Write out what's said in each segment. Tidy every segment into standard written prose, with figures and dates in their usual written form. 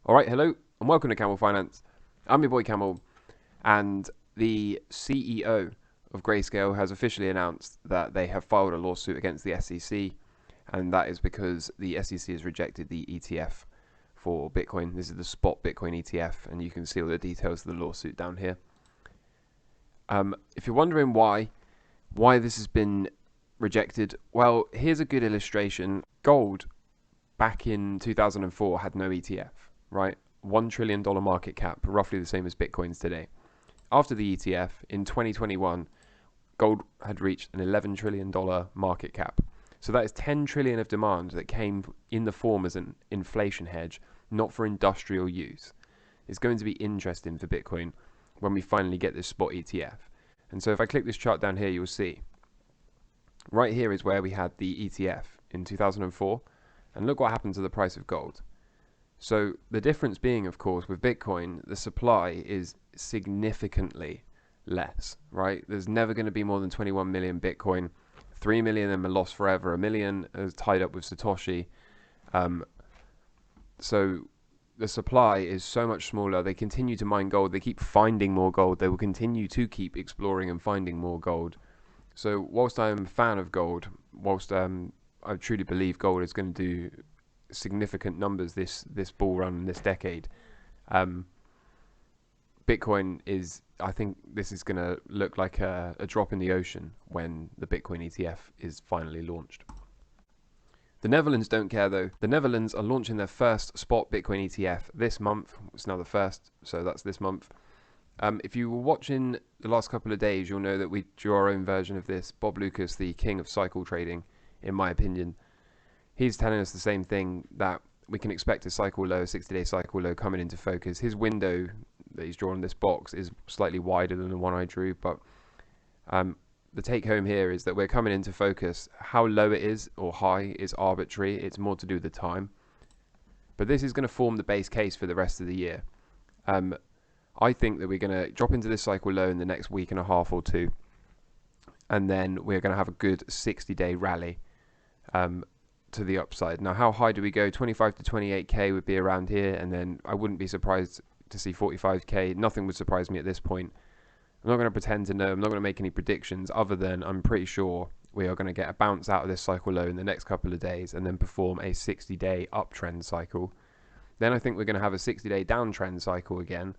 Alright, hello and welcome to Camel Finance. I'm your boy Camel, and the CEO of Grayscale has officially announced that they have filed a lawsuit against the SEC, and that is because the SEC has rejected the ETF for Bitcoin. This is the spot Bitcoin ETF, and you can see all the details of the lawsuit down here. If you're wondering why this has been rejected, well, here's a good illustration. Gold back in 2004 had no ETF, right? $1 trillion market cap, roughly the same as Bitcoin's today. After the ETF, in 2021, gold had reached an $11 trillion market cap. So that is 10 trillion of demand that came in the form as an inflation hedge, not for industrial use. It's going to be interesting for Bitcoin when we finally get this spot ETF. And so if I click this chart down here, you'll see right here is where we had the ETF in 2004. And look what happened to the price of gold. So the difference being, of course, with Bitcoin, the supply is significantly less, right? There's never going to be more than 21 million Bitcoin. 3 million of them are lost forever. 1 million is tied up with Satoshi. So the supply is so much smaller. They continue to mine gold. They keep finding more gold. They will continue to keep exploring and finding more gold. So whilst I'm a fan of gold, whilst I truly believe gold is going to do significant numbers this bull run, this decade, Bitcoin is, I think this is going to look like a drop in the ocean when the Bitcoin ETF is finally launched. The Netherlands don't care though. The Netherlands are launching their first spot Bitcoin ETF this month. It's now the first, so that's this month. If you were watching the last couple of days, you'll know that we drew our own version of this. Bob Lucas, the king of cycle trading, in my opinion, he's telling us the same thing, that we can expect a cycle low, a 60-day cycle low coming into focus. His window that he's drawn in this box is slightly wider than the one I drew, but the take home here is that we're coming into focus. How low it is or high is arbitrary. It's more to do with the time. But this is going to form the base case for the rest of the year. I think that we're going to drop into this cycle low in the next week and a half or two, and then we're going to have a good 60-day rally to the upside. Now, how high do we go? 25 to 28k would be around here, and then I wouldn't be surprised to see 45k. Nothing would surprise me at this point. I'm not going to pretend to know. I'm not going to make any predictions other than I'm pretty sure we are going to get a bounce out of this cycle low in the next couple of days and then perform a 60-day uptrend cycle. Then I think we're going to have a 60-day downtrend cycle again.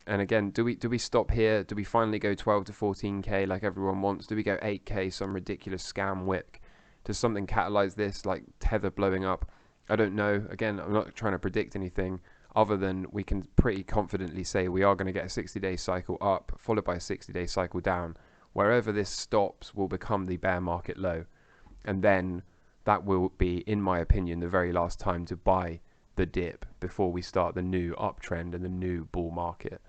And again, do we stop here? Do we finally go 12 to 14k like everyone wants? Do we go 8k, some ridiculous scam wick? Does something catalyze this, like Tether blowing up? I don't know. Again, I'm not trying to predict anything other than we can pretty confidently say we are going to get a 60-day cycle up, followed by a 60-day cycle down. Wherever this stops will become the bear market low. And then that will be, in my opinion, the very last time to buy the dip before we start the new uptrend and the new bull market.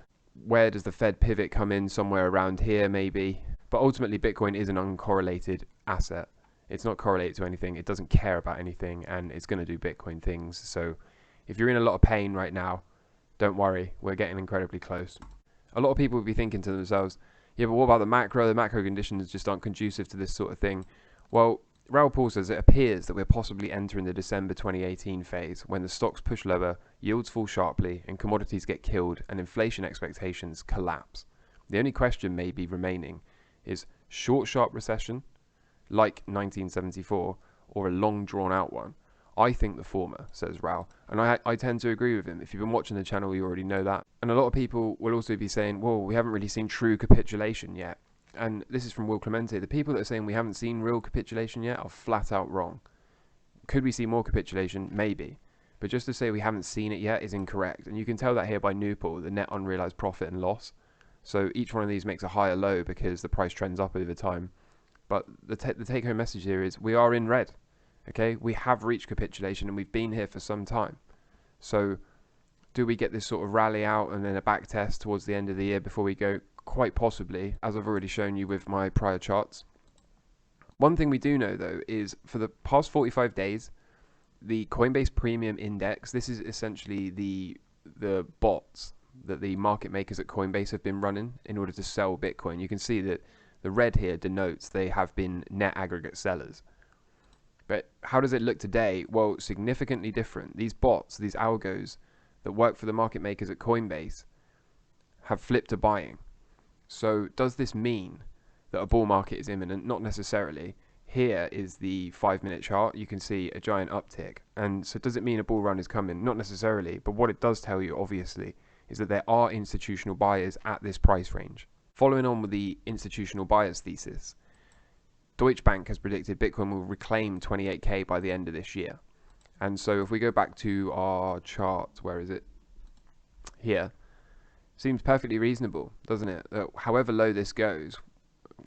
Where does the Fed pivot come in? Somewhere around here, maybe. But ultimately, Bitcoin is an uncorrelated asset. It's not correlated to anything. It doesn't care about anything, and it's going to do Bitcoin things. So if you're in a lot of pain right now, don't worry. We're getting incredibly close. A lot of people would be thinking to themselves, yeah, but what about the macro? The macro conditions just aren't conducive to this sort of thing. Well, Raoul Paul says it appears that we're possibly entering the December 2018 phase when the stocks push lower, yields fall sharply, and commodities get killed, and inflation expectations collapse. The only question maybe remaining is short, sharp recession, like 1974, or a long, drawn-out one. I think the former, says Raoul, and I tend to agree with him. If you've been watching the channel, you already know that. And a lot of people will also be saying, well, we haven't really seen true capitulation yet. And this is from Will Clemente. The people that are saying we haven't seen real capitulation yet are flat out wrong. Could we see more capitulation? Maybe. But just to say we haven't seen it yet is incorrect. And you can tell that here by Newport, the net unrealized profit and loss. So each one of these makes a higher low because the price trends up over time. But the take-home message here is we are in red. Okay, we have reached capitulation and we've been here for some time. So do we get this sort of rally out and then a back test towards the end of the year before we go? Quite possibly, as I've already shown you with my prior charts. One thing we do know though is for the past 45 days, the Coinbase Premium Index, this is essentially the bots that the market makers at Coinbase have been running in order to sell Bitcoin. You can see that the red here denotes they have been net aggregate sellers. But how does it look today? Well, significantly different. These bots, these algos that work for the market makers at Coinbase have flipped to buying. So does this mean that a bull market is imminent? Not necessarily. Here is the 5-minute chart. You can see a giant uptick. And so does it mean a bull run is coming? Not necessarily. But what it does tell you, obviously, is that there are institutional buyers at this price range. Following on with the institutional buyers thesis, Deutsche Bank has predicted Bitcoin will reclaim 28k by the end of this year. And so if we go back to our chart, where is it? Here. Seems perfectly reasonable, doesn't it? That however low this goes,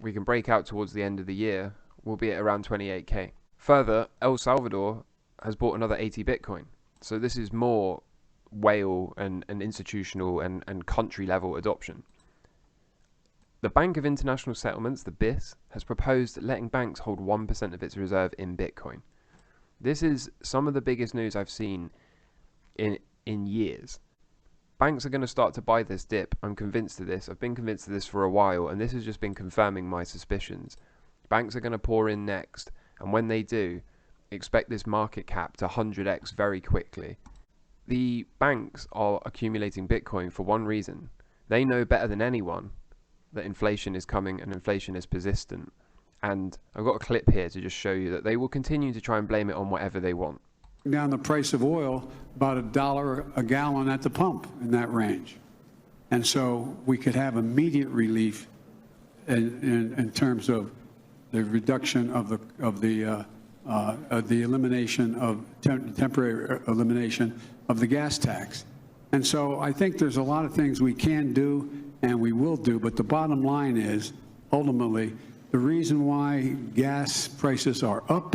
we can break out towards the end of the year, we'll be at around 28k. Further, El Salvador has bought another 80 Bitcoin. So this is more whale and institutional and country level adoption. The Bank of International Settlements, the BIS, has proposed letting banks hold 1% of its reserve in Bitcoin. This is some of the biggest news I've seen in years. Banks are going to start to buy this dip. I'm convinced of this. I've been convinced of this for a while, and this has just been confirming my suspicions. Banks are going to pour in next, and when they do, expect this market cap to 100x very quickly. The banks are accumulating Bitcoin for one reason. They know better than anyone that inflation is coming and inflation is persistent. And I've got a clip here to just show you that they will continue to try and blame it on whatever they want. Down the price of oil about $1 a gallon at the pump, in that range. And so we could have immediate relief in terms of the reduction of the elimination of temporary elimination of the gas tax. And so I think there's a lot of things we can do and we will do, but the bottom line is, ultimately, the reason why gas prices are up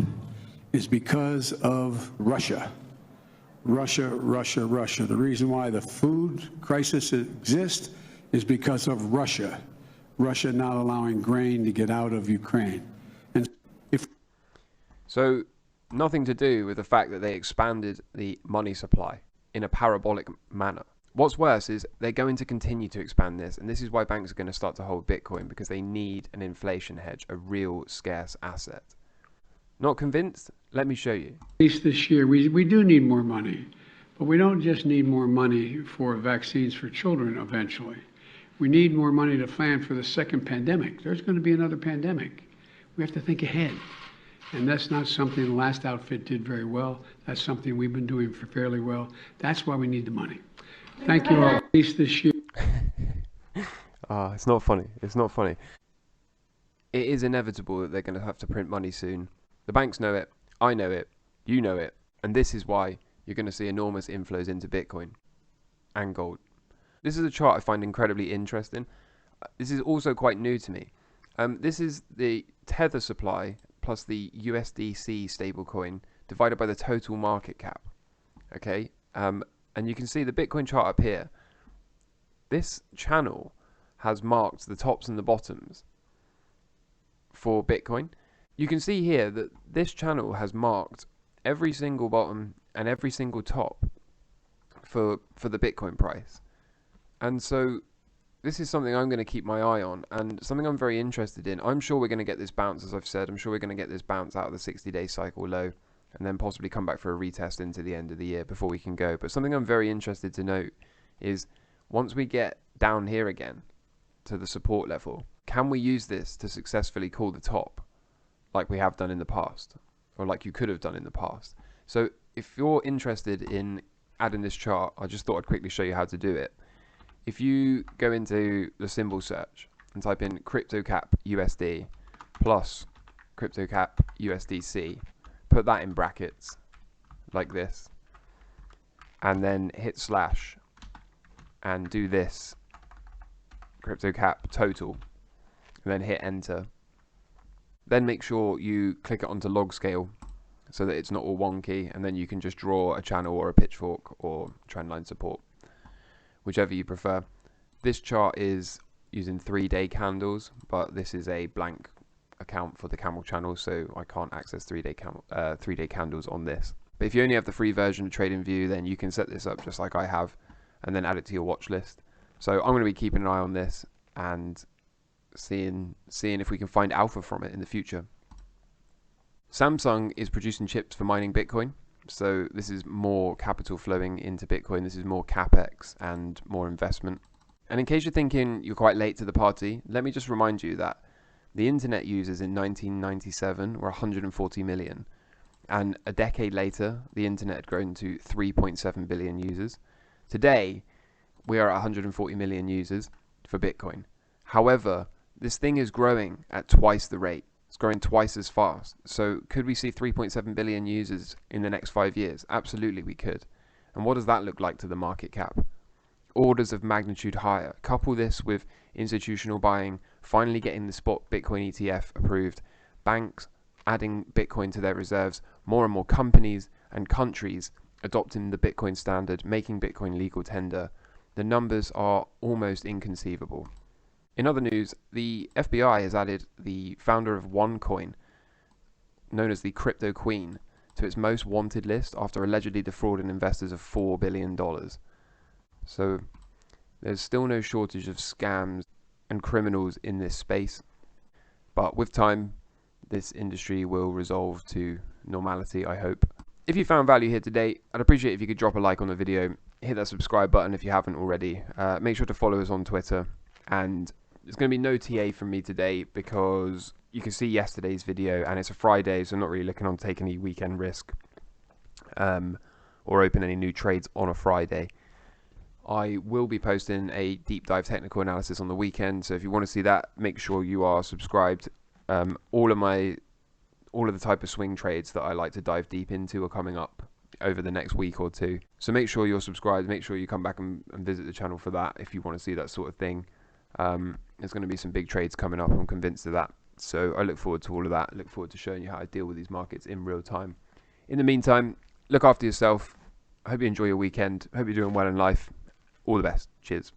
is because of Russia. Russia. The reason why the food crisis exists is because of Russia. Russia not allowing grain to get out of Ukraine. And so nothing to do with the fact that they expanded the money supply in a parabolic manner. What's worse is they're going to continue to expand this, and this is why banks are going to start to hold Bitcoin, because they need an inflation hedge, a real scarce asset. Not convinced? Let me show you. At least this year, we do need more money, but we don't just need more money for vaccines for children eventually. We need more money to plan for the second pandemic. There's going to be another pandemic. We have to think ahead. And that's not something the last outfit did very well. That's something we've been doing fairly well. That's why we need the money. Thank you all. At least this year. It's not funny. It's not funny. It is inevitable that they're going to have to print money soon. The banks know it. I know it. You know it. And this is why you're going to see enormous inflows into Bitcoin and gold. This is a chart I find incredibly interesting. This is also quite new to me. This is the Tether supply plus the USDC stablecoin divided by the total market cap. Okay? And you can see the Bitcoin chart up here. This channel has marked the tops and the bottoms for Bitcoin. You can see here that this channel has marked every single bottom and every single top for the Bitcoin price. And so this is something I'm going to keep my eye on, and something I'm very interested in. I'm sure we're going to get this bounce, as I've said. I'm sure we're going to get this bounce out of the 60-day cycle low, and then possibly come back for a retest into the end of the year before we can go. But something I'm very interested to note is, once we get down here again to the support level, can we use this to successfully call the top like we have done in the past, or like you could have done in the past? So if you're interested in adding this chart, I just thought I'd quickly show you how to do it. If you go into the symbol search and type in CryptoCap USD plus CryptoCap USDC, put that in brackets like this, and then hit slash and do this CryptoCap total, and then hit enter. Then make sure you click it onto log scale so that it's not all wonky, and then you can just draw a channel or a pitchfork or trendline support, whichever you prefer. This chart is using 3-day candles, but this is a blank account for the camel channel, so I can't access 3-day candles on this. But if you only have the free version of TradingView, then you can set this up just like I have, and then add it to your watch list. So I'm going to be keeping an eye on this and seeing if we can find alpha from it in the future. Samsung is producing chips for mining Bitcoin. So this is more capital flowing into Bitcoin. This is more capex and more investment. And in case you're thinking you're quite late to the party, let me just remind you that the internet users in 1997 were 140 million. And a decade later, the internet had grown to 3.7 billion users. Today, we are at 140 million users for Bitcoin. However, this thing is growing at twice the rate. It's growing twice as fast. So could we see 3.7 billion users in the next 5 years? Absolutely we could. And what does that look like to the market cap? Orders of magnitude higher. Couple this with institutional buying, finally getting the spot Bitcoin ETF approved, banks adding Bitcoin to their reserves, more and more companies and countries adopting the Bitcoin standard, making Bitcoin legal tender. The numbers are almost inconceivable. In other news, the FBI has added the founder of OneCoin, known as the Crypto Queen, to its most wanted list after allegedly defrauding investors of $4 billion. So there's still no shortage of scams and criminals in this space. But with time, this industry will resolve to normality, I hope. If you found value here today, I'd appreciate if you could drop a like on the video, hit that subscribe button if you haven't already. Make sure to follow us on Twitter. And there's going to be no TA from me today because you can see yesterday's video and it's a Friday, so I'm not really looking on to take any weekend risk or open any new trades on a Friday. I will be posting a deep dive technical analysis on the weekend, so if you want to see that, make sure you are subscribed. All of the type of swing trades that I like to dive deep into are coming up over the next week or two. So make sure you're subscribed. Make sure you come back and visit the channel for that if you want to see that sort of thing. There's going to be some big trades coming up. I'm convinced of that. So I look forward to all of that. Look forward to showing you how I deal with these markets in real time. In the meantime, look after yourself. I hope you enjoy your weekend. Hope you're doing well in life. All the best. Cheers.